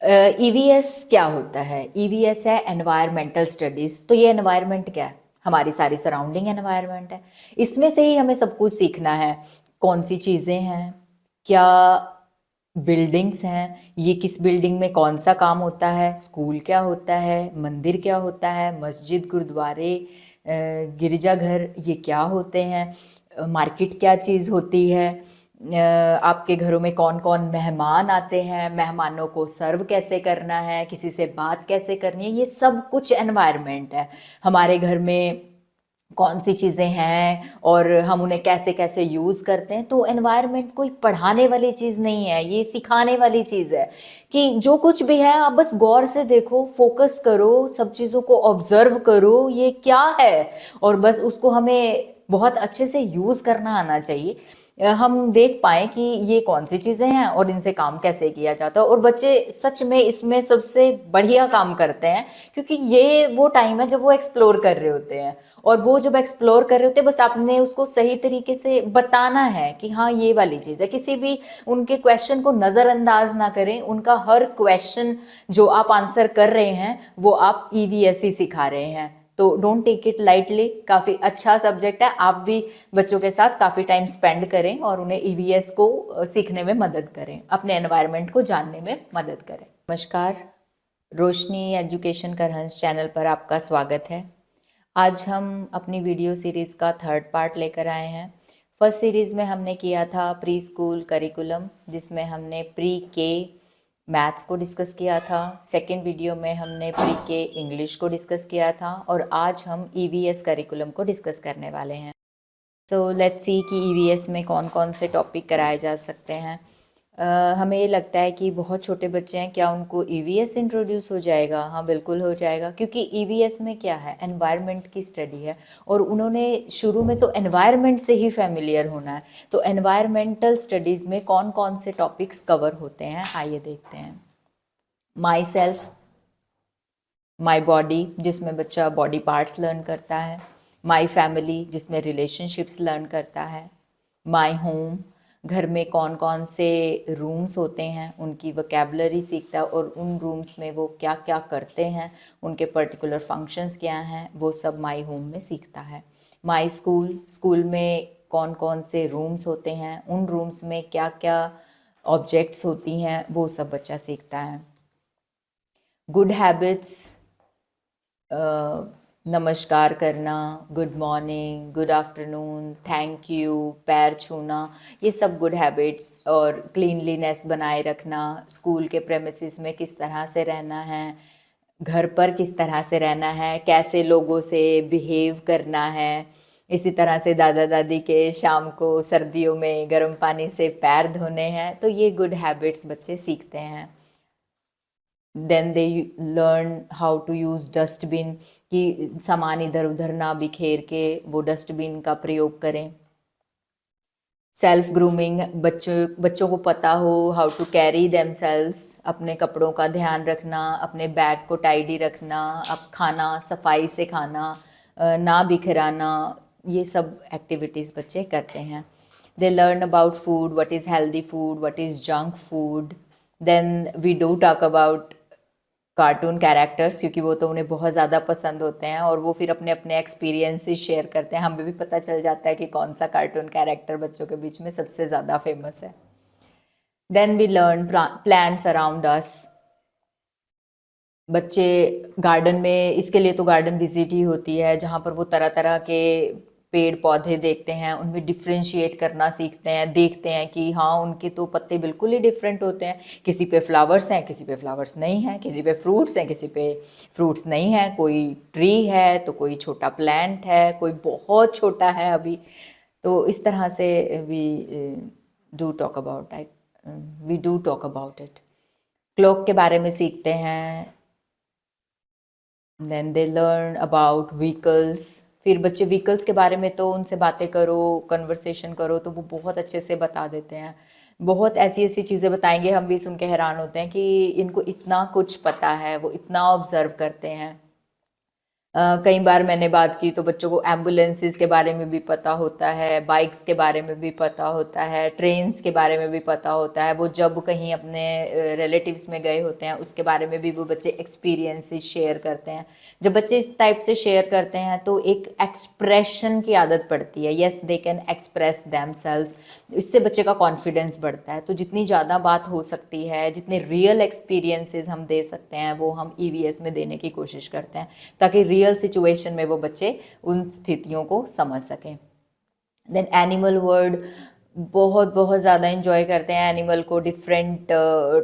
EVS क्या होता है? ईवीएस है एनवायरमेंटल स्टडीज़। तो ये एनवायरमेंट क्या है? हमारी सारी सराउंडिंग एनवायरमेंट है। इसमें से ही हमें सब कुछ सीखना है। कौन सी चीज़ें हैं, क्या बिल्डिंग्स हैं, ये किस बिल्डिंग में कौन सा काम होता है, स्कूल क्या होता है, मंदिर क्या होता है, मस्जिद, गुरुद्वारे, गिरजाघर ये क्या होते हैं, मार्केट क्या चीज़ होती है, आपके घरों में कौन कौन मेहमान आते हैं, मेहमानों को सर्व कैसे करना है, किसी से बात कैसे करनी है, ये सब कुछ एनवायरनमेंट है। हमारे घर में कौन सी चीज़ें हैं और हम उन्हें कैसे कैसे यूज़ करते हैं। तो एनवायरनमेंट कोई पढ़ाने वाली चीज़ नहीं है, ये सिखाने वाली चीज़ है कि जो कुछ भी है आप बस गौर से देखो, फोकस करो, सब चीज़ों को ऑब्जर्व करो ये क्या है, और बस उसको हमें बहुत अच्छे से यूज़ करना आना चाहिए। हम देख पाएँ कि ये कौन सी चीज़ें हैं और इनसे काम कैसे किया जाता है। और बच्चे सच में इसमें सबसे बढ़िया काम करते हैं, क्योंकि ये वो टाइम है जब वो एक्सप्लोर कर रहे होते हैं। और वो जब एक्सप्लोर कर रहे होते हैं, बस आपने उसको सही तरीके से बताना है कि हाँ ये वाली चीज़ है। किसी भी उनके क्वेश्चन को नज़रअंदाज ना करें। उनका हर क्वेश्चन जो आप आंसर कर रहे हैं वो आप ईवीएस ही सिखा रहे हैं। तो डोंट टेक इट लाइटली। काफ़ी अच्छा सब्जेक्ट है। आप भी बच्चों के साथ काफ़ी टाइम स्पेंड करें और उन्हें ईवीएस को सीखने में मदद करें, अपने एनवायरनमेंट को जानने में मदद करें। नमस्कार, रोशनी एजुकेशन का हंस चैनल पर आपका स्वागत है। आज हम अपनी वीडियो सीरीज़ का थर्ड पार्ट लेकर आए हैं। फर्स्ट सीरीज़ में हमने किया था प्री स्कूल करिकुलम, जिसमें हमने प्री के मैथ्स को डिस्कस किया था। सेकंड वीडियो में हमने प्री के इंग्लिश को डिस्कस किया था और आज हम ईवीएस करिकुलम को डिस्कस करने वाले हैं। सो लेट्स सी कि ईवीएस में कौन कौन से टॉपिक कराए जा सकते हैं। हमें ये लगता है कि बहुत छोटे बच्चे हैं, क्या उनको ईवीएस इंट्रोड्यूस हो जाएगा? हाँ बिल्कुल हो जाएगा, क्योंकि ईवीएस में क्या है, एनवायरनमेंट की स्टडी है और उन्होंने शुरू में तो एनवायरनमेंट से ही फेमिलियर होना है। तो एनवायरमेंटल स्टडीज़ में कौन कौन से टॉपिक्स कवर होते हैं, आइए देखते हैं। माई सेल्फ, माई बॉडी, जिसमें बच्चा बॉडी पार्ट्स लर्न करता है। माई फैमिली, जिसमें रिलेशनशिप्स लर्न करता है। माई होम, घर में कौन कौन से रूम्स होते हैं उनकी वोकैबुलरी सीखता है और उन रूम्स में वो क्या क्या करते हैं, उनके पर्टिकुलर फंक्शंस क्या हैं, वो सब माई होम में सीखता है। माई स्कूल, स्कूल में कौन कौन से रूम्स होते हैं, उन रूम्स में क्या क्या ऑब्जेक्ट्स होती हैं, वो सब बच्चा सीखता है। गुड हैबिट्स, नमस्कार करना, good morning, good afternoon, thank you, पैर छूना, ये सब गुड हैबिट्स। और क्लीनलीनेस बनाए रखना, स्कूल के प्रेमिसेस में किस तरह से रहना है, घर पर किस तरह से रहना है, कैसे लोगों से बिहेव करना है। इसी तरह से दादा दादी के शाम को सर्दियों में गर्म पानी से पैर धोने हैं। तो ये गुड हैबिट्स बच्चे सीखते हैं। Then they learn how to use dustbin, कि सामान इधर उधर ना बिखेर के वो डस्टबिन का प्रयोग करें। सेल्फ ग्रूमिंग, बच्चों को पता हो हाउ टू कैरी देमसेल्व्स, अपने कपड़ों का ध्यान रखना, अपने बैग को टाइडी रखना, अब खाना सफाई से खाना, ना बिखराना, ये सब एक्टिविटीज़ बच्चे करते हैं। They learn about food, what is healthy food, what is junk food. Then we do talk about cartoon characters, क्योंकि वो तो उन्हें बहुत ज़्यादा पसंद होते हैं और वो फिर अपने अपने एक्सपीरियंसेस शेयर करते हैं। हमें भी पता चल जाता है कि कौन सा कार्टून कैरेक्टर बच्चों के बीच में सबसे ज़्यादा फेमस है। Then we learn plants around us. बच्चे गार्डन में, इसके लिए तो गार्डन विजिट ही होती है, जहाँ पर वो तरह तरह के पेड़ पौधे देखते हैं, उनमें डिफ्रेंशिएट करना सीखते हैं, देखते हैं कि हाँ उनके तो पत्ते बिल्कुल ही डिफरेंट होते हैं, किसी पे फ्लावर्स हैं, किसी पे फ्लावर्स नहीं हैं, किसी पे फ्रूट्स हैं, किसी पे फ्रूट्स नहीं हैं, कोई ट्री है तो कोई छोटा प्लांट है, कोई बहुत छोटा है अभी। तो इस तरह से we do talk about it, we do talk about it. Clock के बारे में सीखते हैं। Then they learn about vehicles. फिर बच्चे व्हीकल्स के बारे में तो उनसे बातें करो, कन्वर्सेशन करो तो वो बहुत अच्छे से बता देते हैं। बहुत ऐसी ऐसी चीज़ें बताएंगे, हम भी सुन के हैरान होते हैं कि इनको इतना कुछ पता है, वो इतना ऑब्जर्व करते हैं। कई बार मैंने बात की तो बच्चों को एम्बुलेंसेस के बारे में भी पता होता है, बाइक्स के बारे में भी पता होता है, ट्रेन्स के बारे में भी पता होता है। वो जब कहीं अपने रिलेटिव्स में गए होते हैं उसके बारे में भी वो बच्चे एक्सपीरियंसेस शेयर करते हैं। जब बच्चे इस टाइप से शेयर करते हैं तो एक एक्सप्रेशन की आदत पड़ती है। Yes, they can express themselves. इससे बच्चे का कॉन्फिडेंस बढ़ता है। तो जितनी ज़्यादा बात हो सकती है, जितने रियल एक्सपीरियंसेस हम दे सकते हैं वो हम ईवीएस में देने की कोशिश करते हैं, ताकि रियल सिचुएशन में वो बच्चे उन स्थितियों को समझ सकें। देन एनिमल वर्ड बहुत बहुत ज़्यादा इन्जॉय करते हैं एनिमल को। डिफरेंट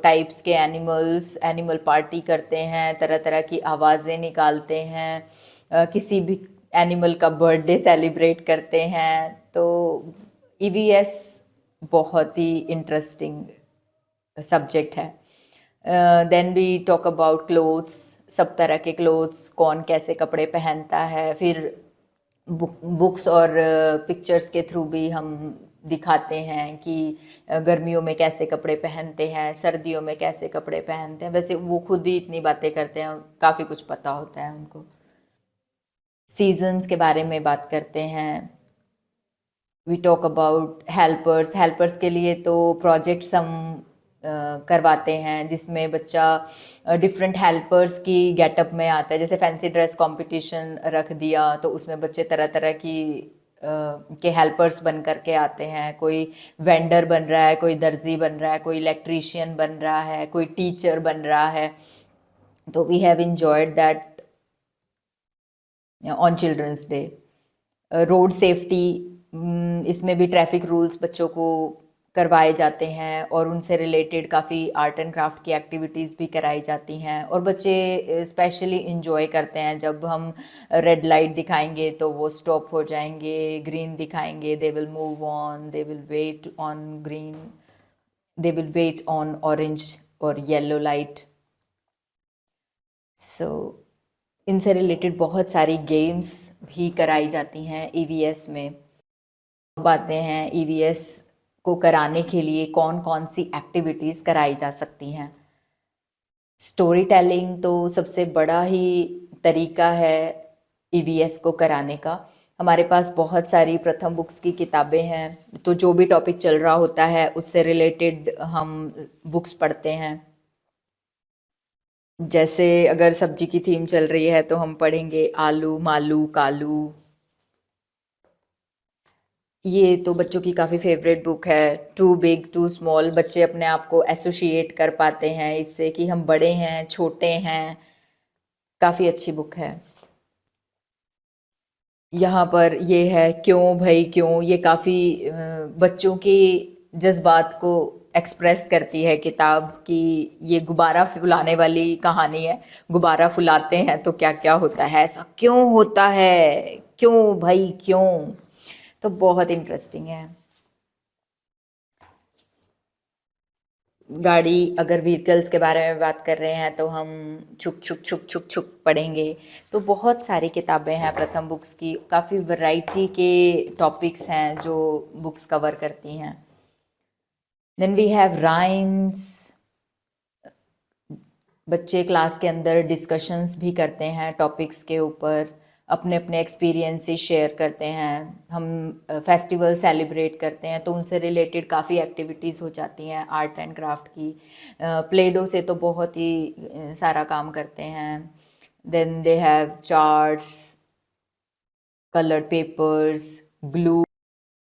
टाइप्स के एनिमल्स, एनिमल पार्टी करते हैं, तरह तरह की आवाज़ें निकालते हैं, किसी भी एनिमल का बर्थडे सेलिब्रेट करते हैं। तो ईवीएस बहुत ही इंटरेस्टिंग सब्जेक्ट है। Then we talk about clothes, सब तरह के क्लोथ्स, कौन कैसे कपड़े पहनता है। फिर बुक्स और पिक्चर्स के थ्रू भी हम दिखाते हैं कि गर्मियों में कैसे कपड़े पहनते हैं, सर्दियों में कैसे कपड़े पहनते हैं। वैसे वो खुद ही इतनी बातें करते हैं, काफ़ी कुछ पता होता है उनको। सीजन्स के बारे में बात करते हैं। We talk about helpers. Helpers के लिए तो प्रोजेक्ट्स हम करवाते हैं जिसमें बच्चा डिफरेंट हेल्पर्स की गेटअप में आता है। जैसे फैंसी ड्रेस कंपटीशन रख दिया तो उसमें बच्चे तरह तरह की के हेल्पर्स बन करके आते हैं। कोई वेंडर बन रहा है, कोई दर्जी बन रहा है, कोई इलेक्ट्रीशियन बन रहा है, कोई टीचर बन रहा है। तो we have enjoyed that on children's day. Road safety, इसमें भी ट्रैफिक रूल्स बच्चों को करवाए जाते हैं और उनसे रिलेटेड काफ़ी आर्ट एंड क्राफ्ट की एक्टिविटीज़ भी कराई जाती हैं। और बच्चे स्पेशली इन्जॉय करते हैं जब हम रेड लाइट दिखाएंगे तो वो स्टॉप हो जाएंगे, ग्रीन दिखाएंगे they will move on, they will wait on green, they will wait on orange और येलो लाइट। सो इनसे रिलेटेड बहुत सारी गेम्स भी कराई जाती हैं ईवीएस में। अब आते हैं ईवीएस को कराने के लिए कौन कौन सी एक्टिविटीज़ कराई जा सकती हैं। स्टोरी टेलिंग तो सबसे बड़ा ही तरीका है ईवीएस को कराने का। हमारे पास बहुत सारी प्रथम बुक्स की किताबें हैं, तो जो भी टॉपिक चल रहा होता है उससे रिलेटेड हम बुक्स पढ़ते हैं। जैसे अगर सब्जी की थीम चल रही है तो हम पढ़ेंगे आलू मालू कालू। ये तो बच्चों की काफ़ी फेवरेट बुक है। टू बिग टू स्मॉल, बच्चे अपने आप को एसोसिएट कर पाते हैं इससे कि हम बड़े हैं छोटे हैं। काफ़ी अच्छी बुक है। यहाँ पर ये है क्यों भाई क्यों, ये काफ़ी बच्चों के जज्बात को एक्सप्रेस करती है किताब कि ये गुब्बारा फुलाने वाली कहानी है। गुब्बारा फुलाते हैं तो क्या क्या होता है, ऐसा क्यों होता है, क्यों भाई क्यों। तो बहुत इंटरेस्टिंग है। गाड़ी, अगर व्हीकल्स के बारे में बात कर रहे हैं तो हम छुक छुक छुक छुक छुक पढ़ेंगे। तो बहुत सारी किताबें हैं प्रथम बुक्स की, काफ़ी वैरायटी के टॉपिक्स हैं जो बुक्स कवर करती हैं। Then we have rhymes. बच्चे क्लास के अंदर डिस्कशंस भी करते हैं टॉपिक्स के ऊपर, अपने अपने एक्सपीरियंसेस शेयर करते हैं। हम फेस्टिवल सेलिब्रेट करते हैं तो उनसे रिलेटेड काफ़ी एक्टिविटीज़ हो जाती हैं आर्ट एंड क्राफ्ट की। प्ले डो से तो बहुत ही सारा काम करते हैं। Then they have charts, coloured papers, glue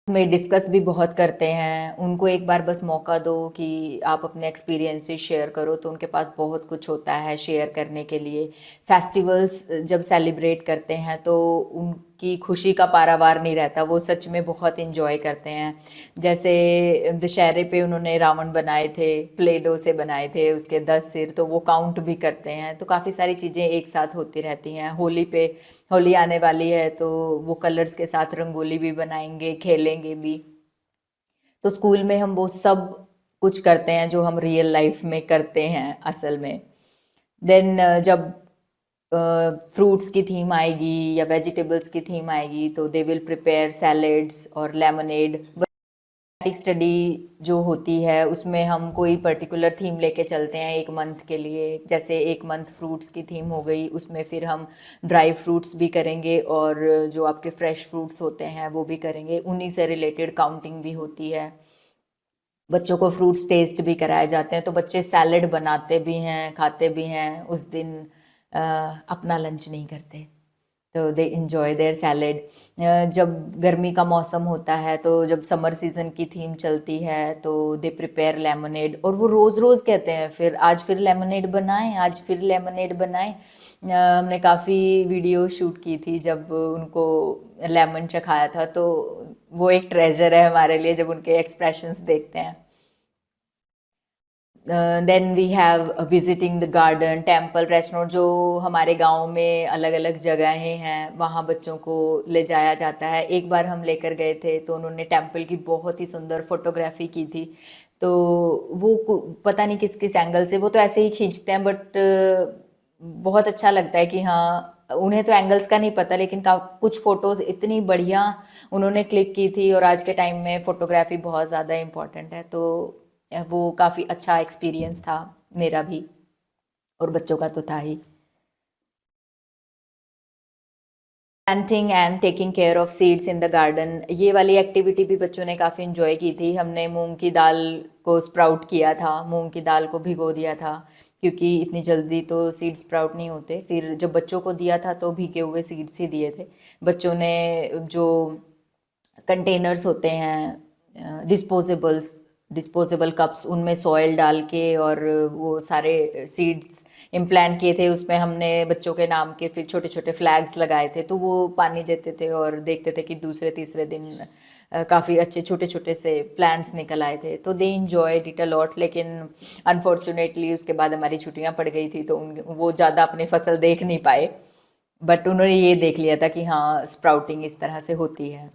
में डिस्कस भी बहुत करते हैं। उनको एक बार बस मौका दो कि आप अपने एक्सपीरियंसेस शेयर करो तो उनके पास बहुत कुछ होता है शेयर करने के लिए। फेस्टिवल्स जब सेलिब्रेट करते हैं तो उनकी खुशी का पारावार नहीं रहता, वो सच में बहुत इन्जॉय करते हैं। जैसे दशहरे पे उन्होंने रावण बनाए थे, प्ले डो से बनाए थे, उसके 10 सिर, तो वो काउंट भी करते हैं। तो काफ़ी सारी चीज़ें एक साथ होती रहती हैं। होली पे, होली आने वाली है तो वो कलर्स के साथ रंगोली भी बनाएंगे, खेलेंगे भी। तो स्कूल में हम वो सब कुछ करते हैं जो हम रियल लाइफ में करते हैं असल में। देन जब फ्रूट्स की थीम आएगी या वेजिटेबल्स की थीम आएगी तो दे विल प्रिपेयर सैलेड्स और लेमनेड। स्टडी जो होती है उसमें हम कोई पर्टिकुलर थीम लेके चलते हैं एक मंथ के लिए, जैसे एक मंथ फ्रूट्स की थीम हो गई, उसमें फिर हम ड्राई फ्रूट्स भी करेंगे और जो आपके फ्रेश फ्रूट्स होते हैं वो भी करेंगे, उन्हीं से रिलेटेड काउंटिंग भी होती है। बच्चों को फ्रूट्स टेस्ट भी कराए जाते हैं, तो बच्चे सैलड बनाते भी हैं, खाते भी हैं उस दिन, अपना लंच नहीं करते, तो दे इन्जॉय देयर सैलेड। जब गर्मी का मौसम होता है, तो जब समर सीज़न की थीम चलती है, तो दे प्रिपेयर लेमनेड, और वो रोज़ रोज़ कहते हैं फिर आज फिर लेमनेड बनाएं, आज फिर लेमनेड बनाएं। हमने काफ़ी वीडियो शूट की थी जब उनको लेमन चखाया था, तो वो एक ट्रेजर है हमारे लिए जब उनके एक्सप्रेशंस देखते हैं। Then we have visiting the garden, temple, restaurant, जो हमारे गांव में अलग अलग जगहें हैं वहाँ बच्चों को ले जाया जाता है। एक बार हम लेकर गए थे तो उन्होंने टेम्पल की बहुत ही सुंदर फोटोग्राफी की थी, तो वो पता नहीं किस किस एंगल से, वो तो ऐसे ही खींचते हैं बट बहुत अच्छा लगता है कि हाँ, उन्हें तो एंगल्स का नहीं पता, लेकिन कुछ फ़ोटोज़ इतनी बढ़िया उन्होंने क्लिक की थी, और आज के टाइम में फ़ोटोग्राफी बहुत ज़्यादा इम्पॉर्टेंट है, तो वो काफ़ी अच्छा एक्सपीरियंस था मेरा भी, और बच्चों का तो था ही। Planting and taking care of seeds in the garden, ये वाली एक्टिविटी भी बच्चों ने काफ़ी इन्जॉय की थी। हमने मूंग की दाल को स्प्राउट किया था, मूंग की दाल को भिगो दिया था, क्योंकि इतनी जल्दी तो सीड स्प्राउट नहीं होते। फिर जब बच्चों को दिया था तो भीगे हुए सीड्स ही दिए थे। बच्चों ने जो कंटेनर्स होते हैं डिस्पोजेबल कप्स, उनमें सॉइल डाल के और वो सारे सीड्स इम्प्लांट किए थे, उसमें हमने बच्चों के नाम के फिर छोटे छोटे फ्लैग्स लगाए थे, तो वो पानी देते थे और देखते थे कि दूसरे तीसरे दिन काफ़ी अच्छे छोटे छोटे से प्लांट्स निकल आए थे, तो दे इंजॉयड इट अ लॉट। लेकिन अनफॉर्चुनेटली उसके बाद हमारी छुट्टियां पड़ गई थी, तो वो ज़्यादा अपनी फसल देख नहीं पाए, बट उन्होंने ये देख लिया था कि हाँ, स्प्राउटिंग इस तरह से होती है।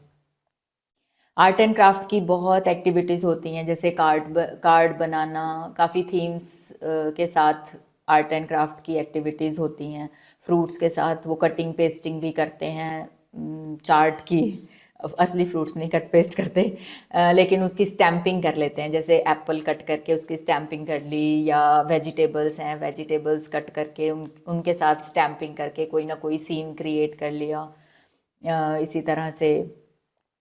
आर्ट एंड क्राफ्ट की बहुत एक्टिविटीज़ होती हैं, जैसे कार्ड बनाना, काफ़ी थीम्स के साथ आर्ट एंड क्राफ्ट की एक्टिविटीज़ होती हैं। फ्रूट्स के साथ वो कटिंग पेस्टिंग भी करते हैं, चार्ट की, असली फ्रूट्स नहीं कट पेस्ट करते, लेकिन उसकी स्टैम्पिंग कर लेते हैं, जैसे एप्पल कट करके उसकी स्टैम्पिंग कर ली, या वेजिटेबल्स हैं, वेजिटेबल्स कट करके उनके साथ स्टैम्पिंग करके कोई ना कोई सीन क्रिएट कर लिया। इसी तरह से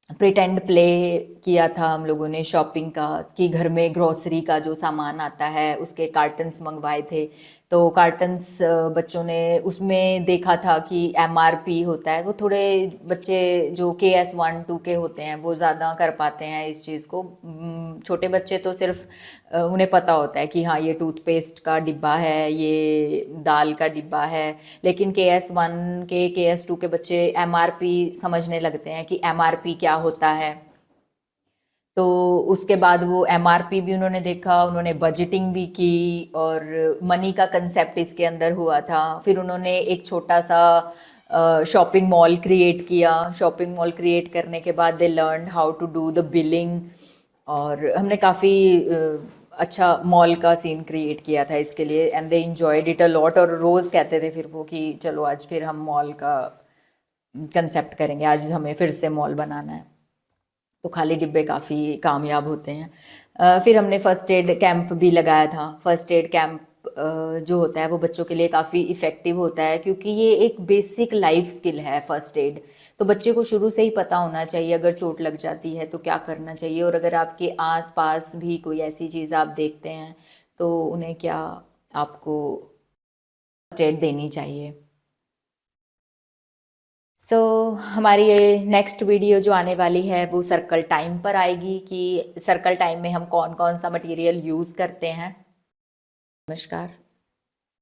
प्रिटेंड प्ले किया था हम लोगों ने शॉपिंग का, कि घर में ग्रोसरी का जो सामान आता है उसके कार्टन्स मंगवाए थे, तो कार्टन्स बच्चों ने उसमें देखा था कि एमआरपी होता है, वो थोड़े बच्चे जो KS1-2 के होते हैं वो ज़्यादा कर पाते हैं इस चीज़ को। छोटे बच्चे तो सिर्फ उन्हें पता होता है कि हाँ, ये टूथपेस्ट का डिब्बा है, ये दाल का डिब्बा है, लेकिन KS1 के KS2 के बच्चे एमआरपी समझने लगते हैं कि एमआरपी क्या होता है। तो उसके बाद वो एमआरपी भी उन्होंने देखा, उन्होंने बजटिंग भी की, और मनी का कंसेप्ट इसके अंदर हुआ था। फिर उन्होंने एक छोटा सा शॉपिंग मॉल क्रिएट किया, शॉपिंग मॉल क्रिएट करने के बाद they learn how to do the billing, और हमने काफ़ी अच्छा मॉल का सीन क्रिएट किया था इसके लिए, and they enjoyed it a lot. और रोज़ कहते थे फिर वो कि चलो आज फिर हम मॉल का कंसेप्ट करेंगे, आज हमें फिर से मॉल बनाना है, तो खाली डिब्बे काफ़ी कामयाब होते हैं। फिर हमने फ़र्स्ट एड कैंप भी लगाया था। फ़र्स्ट एड कैंप जो होता है वो बच्चों के लिए काफ़ी इफ़ेक्टिव होता है, क्योंकि ये एक बेसिक लाइफ स्किल है फ़र्स्ट एड, तो बच्चे को शुरू से ही पता होना चाहिए अगर चोट लग जाती है तो क्या करना चाहिए, और अगर आपके आस पास भी कोई ऐसी चीज़ आप देखते हैं तो उन्हें क्या आपको फ़र्स्ट एड देनी चाहिए। हमारी ये नेक्स्ट वीडियो जो आने वाली है वो सर्कल टाइम पर आएगी, कि सर्कल टाइम में हम कौन कौन सा मटेरियल यूज़ करते हैं। नमस्कार।